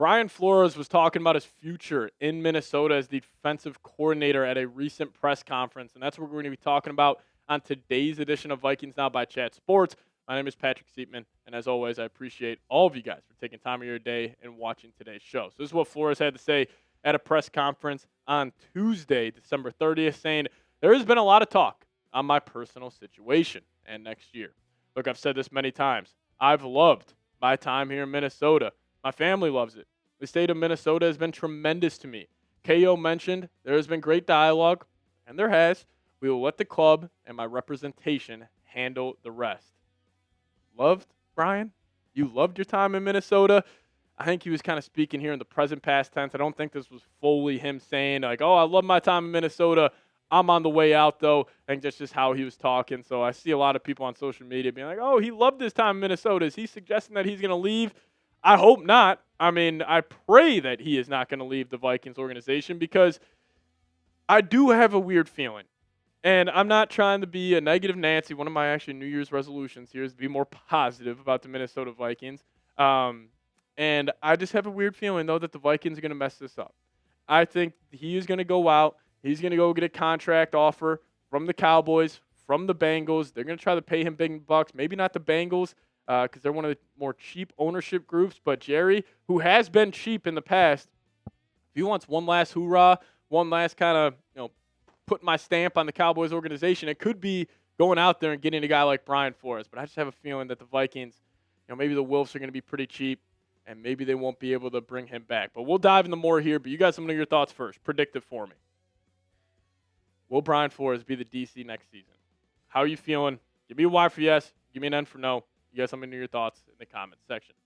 Brian Flores was talking about his future in Minnesota as the defensive coordinator at a recent press conference, and that's what we're going to be talking about on today's edition of Vikings Now by Chat Sports. My name is Patrick Seatman, and as always, I appreciate all of you guys for taking time of your day and watching today's show. So this is what Flores had to say at a press conference on Tuesday, December 30th, saying, "There has been a lot of talk on my personal situation and next year. Look, I've said this many times. I've loved my time here in Minnesota. My family loves it. The state of Minnesota has been tremendous to me. KO mentioned there has been great dialogue, and there has. We will let the club and my representation handle the rest." Loved, Brian? You loved your time in Minnesota? I think he was kind of speaking here in the present past tense. I don't think this was fully him saying, like, oh, I love my time in Minnesota. I'm on the way out, though. I think that's just how he was talking. So I see a lot of people on social media being like, oh, he loved his time in Minnesota. Is he suggesting that he's going to leave? I hope not. I mean, I pray that he is not going to leave the Vikings organization because I do have a weird feeling. And I'm not trying to be a negative Nancy. One of my actually New Year's resolutions here is to be more positive about the Minnesota Vikings. And I just have a weird feeling, though, that the Vikings are going to mess this up. I think he is going to go out. He's going to go get a contract offer from the Cowboys, from the Bengals. They're going to try to pay him big bucks. Maybe not the Bengals because they're one of the more cheap ownership groups. But Jerry, who has been cheap in the past, if he wants one last hoorah, one last kind of, put my stamp on the Cowboys organization, it could be going out there and getting a guy like Brian Flores. But I just have a feeling that the Vikings, maybe the Wolves are going to be pretty cheap, and maybe they won't be able to bring him back. But we'll dive into more here. But you guys, some of your thoughts first. Predict it for me. Will Brian Flores be the DC next season? How are you feeling? Give me a Y for yes. Give me an N for no. You guys, some of your thoughts in the comments section.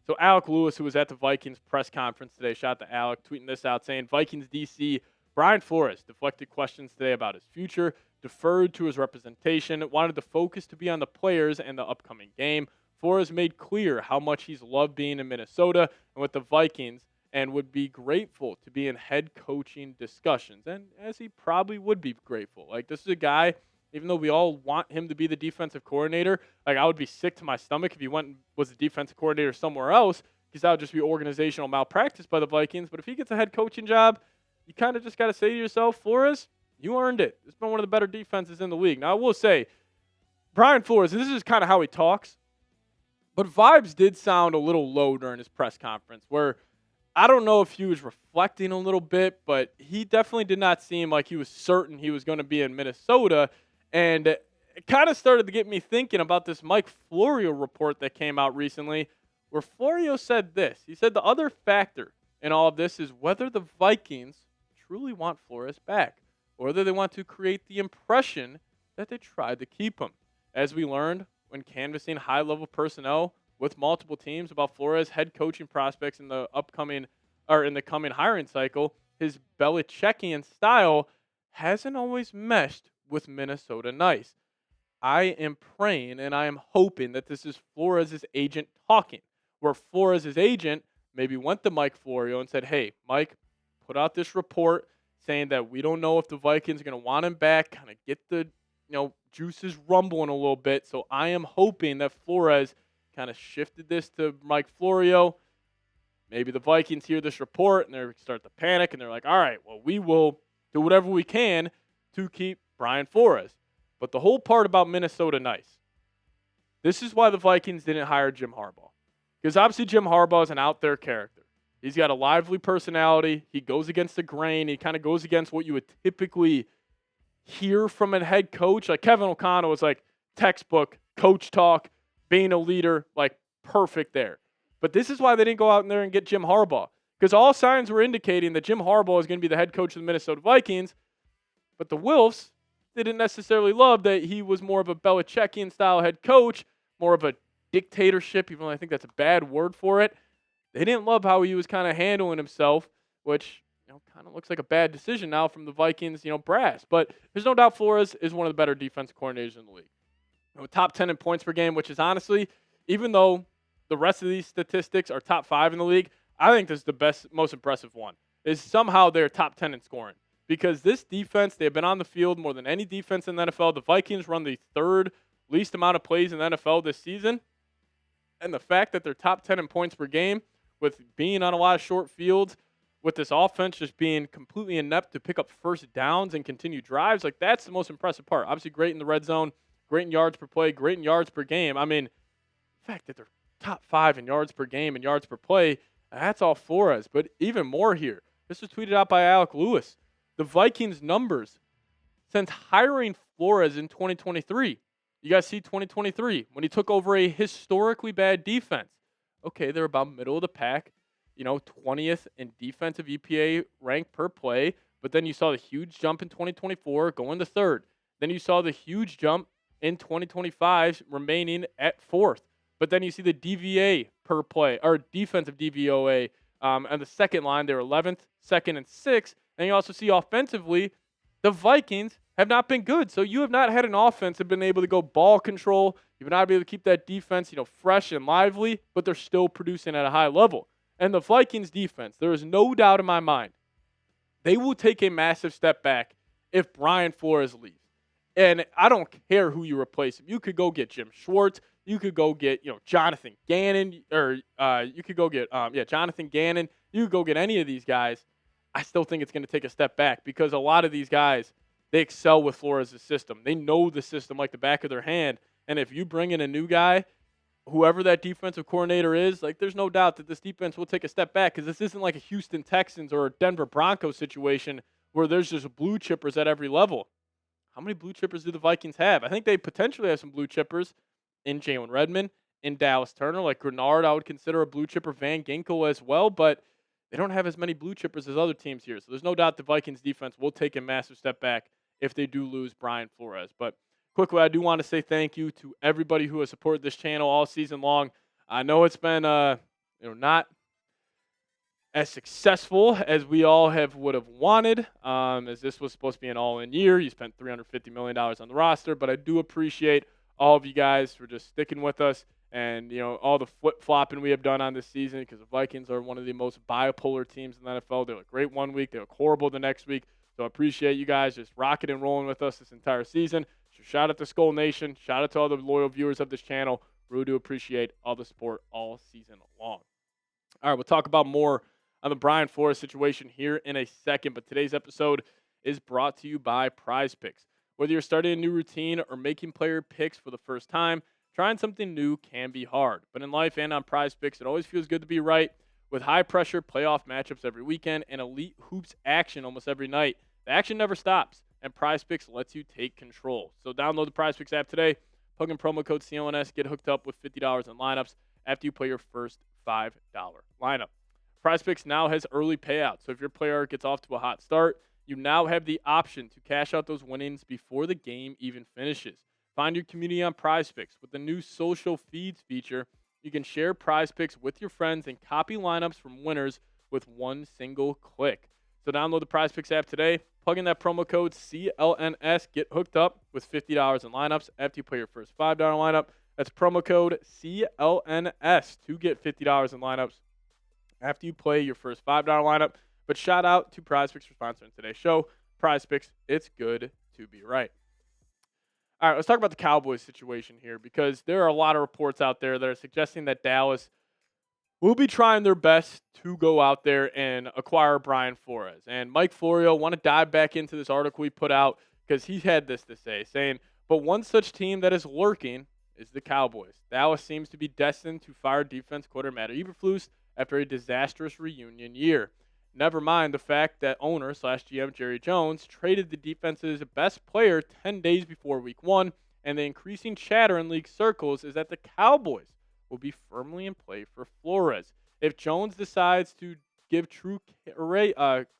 So Alec Lewis, who was at the Vikings press conference today, shout out to Alec, tweeting this out, saying, Vikings DC Brian Flores deflected questions today about his future, deferred to his representation, wanted the focus to be on the players and the upcoming game. Flores made clear how much he's loved being in Minnesota and with the Vikings and would be grateful to be in head coaching discussions. And as he probably would be grateful. Like, this is a guy, even though we all want him to be the defensive coordinator, like, I would be sick to my stomach if he went and was the defensive coordinator somewhere else because that would just be organizational malpractice by the Vikings. But if he gets a head coaching job, you kind of just got to say to yourself, Flores, you earned it. It's been one of the better defenses in the league. Now, I will say, Brian Flores, and this is kind of how he talks, but vibes did sound a little low during his press conference where I don't know if he was reflecting a little bit, but he definitely did not seem like he was certain he was going to be in Minnesota. And it kind of started to get me thinking about this Mike Florio report that came out recently where Florio said this. He said the other factor in all of this is whether the Vikings truly want Flores back, or whether they want to create the impression that they tried to keep him. As we learned when canvassing high-level personnel with multiple teams about Flores' head coaching prospects in the coming hiring cycle, his Belichickian style hasn't always meshed with Minnesota nice. I am praying and I am hoping that this is Flores' agent talking, where Flores' agent maybe went to Mike Florio and said, hey, Mike, put out this report saying that we don't know if the Vikings are going to want him back, kind of get the juices rumbling a little bit. So I am hoping that Flores kind of shifted this to Mike Florio. Maybe the Vikings hear this report and they start to panic and they're like, all right, well, we will do whatever we can to keep Brian Flores. But the whole part about Minnesota nice, this is why the Vikings didn't hire Jim Harbaugh. Because obviously Jim Harbaugh is an out there character. He's got a lively personality. He goes against the grain. He kind of goes against what you would typically hear from a head coach. Like Kevin O'Connell was like textbook, coach talk, being a leader, like perfect there. But this is why they didn't go out in there and get Jim Harbaugh. Because all signs were indicating that Jim Harbaugh is going to be the head coach of the Minnesota Vikings. But the Wolves didn't necessarily love that he was more of a Belichickian style head coach, more of a dictatorship, even though I think that's a bad word for it. They didn't love how he was kind of handling himself, which kind of looks like a bad decision now from the Vikings, brass. But there's no doubt Flores is one of the better defensive coordinators in the league. Top 10 in points per game, which is honestly, even though the rest of these statistics are top 5 in the league, I think this is the best, most impressive one. Is somehow they're top 10 in scoring. Because this defense, they have been on the field more than any defense in the NFL. The Vikings run the third least amount of plays in the NFL this season. And the fact that they're top 10 in points per game with being on a lot of short fields, with this offense just being completely inept to pick up first downs and continue drives, like that's the most impressive part. Obviously, great in the red zone, great in yards per play, great in yards per game. I mean, the fact that they're top 5 in yards per game and yards per play, that's all Flores. But even more here, this was tweeted out by Alec Lewis. The Vikings numbers since hiring Flores in 2023. You guys see 2023 when he took over a historically bad defense. Okay, they're about middle of the pack, 20th in defensive EPA rank per play. But then you saw the huge jump in 2024 going to third. Then you saw the huge jump in 2025 remaining at fourth. But then you see the DVA per play, or defensive DVOA. On the second line, they were 11th, second, and sixth. And you also see offensively, the Vikings have not been good. So you have not had an offense that have been able to go ball control. You've not been able to keep that defense, fresh and lively, but they're still producing at a high level. And the Vikings defense, there is no doubt in my mind, they will take a massive step back if Brian Flores leaves. And I don't care who you replace him. You could go get Jim Schwartz. You could go get, Jonathan Gannon, or you could go get, Jonathan Gannon. You could go get any of these guys. I still think it's going to take a step back because a lot of these guys, they excel with Flores' system. They know the system like the back of their hand. And if you bring in a new guy, whoever that defensive coordinator is, like there's no doubt that this defense will take a step back because this isn't like a Houston Texans or a Denver Broncos situation where there's just blue chippers at every level. How many blue chippers do the Vikings have? I think they potentially have some blue chippers in Jalen Redmond, in Dallas Turner. Like Grenard, I would consider a blue chipper. Van Ginkel as well, but they don't have as many blue chippers as other teams here. So there's no doubt the Vikings defense will take a massive step back if they do lose Brian Flores. But quickly, I do want to say thank you to everybody who has supported this channel all season long. I know it's been not as successful as we all would have wanted, as this was supposed to be an all-in year. You spent $350 million on the roster, but I do appreciate all of you guys for just sticking with us and, all the flip-flopping we have done on this season because the Vikings are one of the most bipolar teams in the NFL. They look great one week. They look horrible the next week. So I appreciate you guys just rocking and rolling with us this entire season. So shout out to Skull Nation. Shout out to all the loyal viewers of this channel. Really do appreciate all the support all season long. All right, we'll talk about more on the Brian Flores situation here in a second, but today's episode is brought to you by Prize Picks. Whether you're starting a new routine or making player picks for the first time, trying something new can be hard. But in life and on Prize Picks, it always feels good to be right. With high-pressure playoff matchups every weekend and elite hoops action almost every night, the action never stops, and Prize Picks lets you take control. So download the Prize Picks app today, plug in promo code CLNS, get hooked up with $50 in lineups after you play your first $5 lineup. PrizePicks now has early payouts, so if your player gets off to a hot start, you now have the option to cash out those winnings before the game even finishes. Find your community on PrizePicks. With the new social feeds feature, you can share PrizePicks with your friends and copy lineups from winners with one single click. So download the PrizePicks app today, plug in that promo code CLNS, get hooked up with $50 in lineups after you play your first $5 lineup. That's promo code CLNS to get $50 in lineups after you play your first $5 lineup. But shout out to PrizePicks for sponsoring today's show. PrizePicks, it's good to be right. All right, let's talk about the Cowboys situation here because there are a lot of reports out there that are suggesting that Dallas will be trying their best to go out there and acquire Brian Flores. And Mike Florio, want to dive back into this article he put out because he had this to say, saying, but one such team that is lurking is the Cowboys. Dallas seems to be destined to fire defense coordinator Matt Eberflus after a disastrous reunion year. Never mind the fact that owner/GM Jerry Jones traded the defense's best player 10 days before Week 1, and the increasing chatter in league circles is that the Cowboys will be firmly in play for Flores. If Jones decides to give true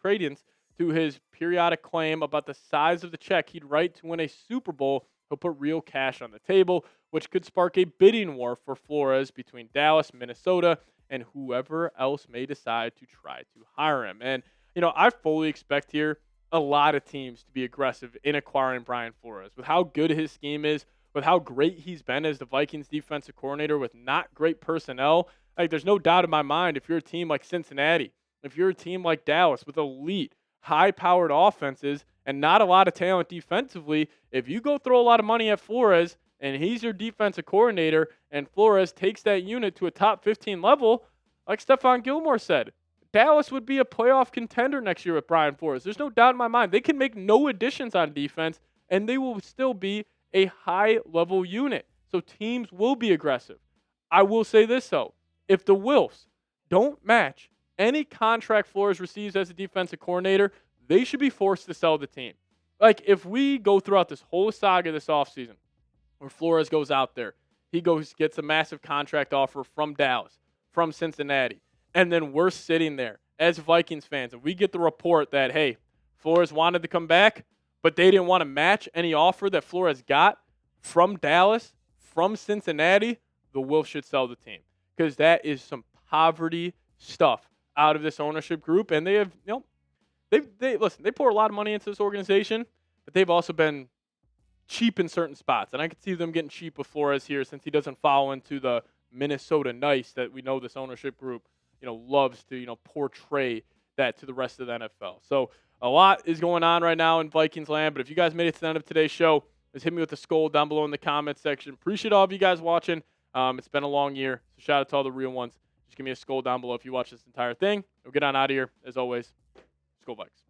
credence to his periodic claim about the size of the check he'd write to win a Super Bowl, he'll put real cash on the table, which could spark a bidding war for Flores between Dallas, Minnesota, and whoever else may decide to try to hire him. And, I fully expect here a lot of teams to be aggressive in acquiring Brian Flores. With how good his scheme is, with how great he's been as the Vikings defensive coordinator with not great personnel, like there's no doubt in my mind if you're a team like Cincinnati, if you're a team like Dallas with elite, high-powered offenses and not a lot of talent defensively, if you go throw a lot of money at Flores and he's your defensive coordinator and Flores takes that unit to a top 15 level, Like Stephon Gilmore said, Dallas would be a playoff contender next year with Brian Flores. There's no doubt in my mind. They can make no additions on defense, and they will still be a high-level unit. So teams will be aggressive. I will say this, though. If the Wilfs don't match any contract Flores receives as a defensive coordinator, they should be forced to sell the team. Like, if we go throughout this whole saga this offseason, where Flores goes out there, he gets a massive contract offer from Dallas, from Cincinnati, and then we're sitting there as Vikings fans, and we get the report that, hey, Flores wanted to come back, but they didn't want to match any offer that Flores got from Dallas, from Cincinnati, the Wolves should sell the team, because that is some poverty stuff out of this ownership group, and they have, they pour a lot of money into this organization, but they've also been cheap in certain spots, and I could see them getting cheap with Flores here since he doesn't fall into the Minnesota nice that we know this ownership group, loves to, portray that to the rest of the NFL. So a lot is going on right now in Vikings land, but if you guys made it to the end of today's show, just hit me with a skull down below in the comments section. Appreciate all of you guys watching. It's been a long year, so shout out to all the real ones. Just give me a skull down below if you watch this entire thing. We'll get on out of here. As always, Skull Vikes.